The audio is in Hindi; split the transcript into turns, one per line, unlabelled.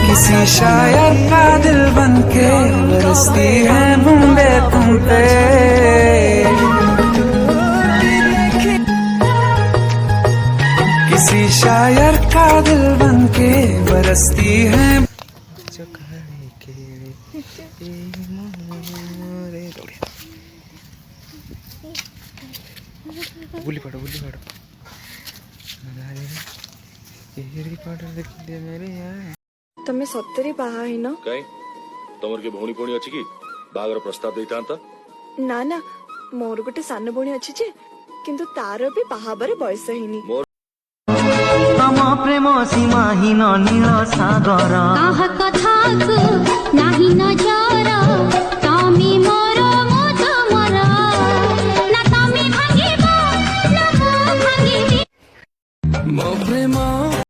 किसी शायर का दिल बनके बरसती है बूंदे तुम पे। किसी शायर का दिल बनके बरसती है जो कहानी के बुली पड़ो देखिए मेरे यार
तमे सत्तरे बाहा हिन
कहीं तमर के भौणी भौणी अच्छी की बागर प्रस्ताव देता था
ना ना मोर गोटे सान भणी अच्छी जे किंतु तार भी बाहाबर बयस हिनी
तम प्रेम सीमाहीन नील सागर
काहा कथाकु नाही नजर तमी मोर मो तमर ना तमी भांगिबो ना मो भांगिबी
मो प्रेम